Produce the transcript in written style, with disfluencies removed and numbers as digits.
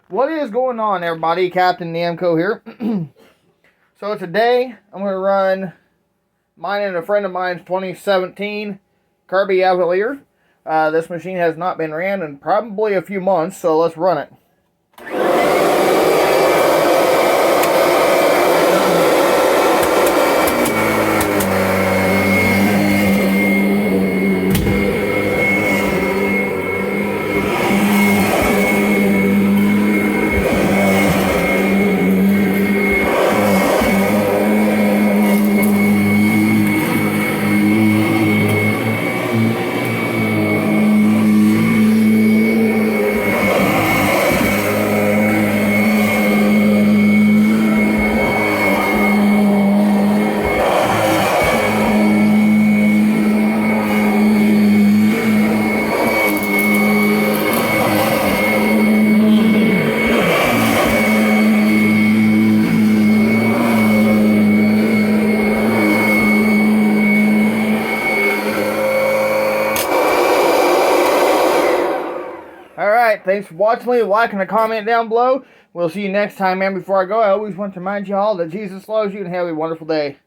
What is going on, everybody? Captain Namco here. So today, I'm going to run mine and a friend of mine's 2017 Kirby Avalir. This machine has not been ran in probably a few months, so let's run it. Alright, thanks for watching. Leave a like and a comment down below. We'll see you next time, man. Before I go, I always want to remind you all that Jesus loves you and have a wonderful day.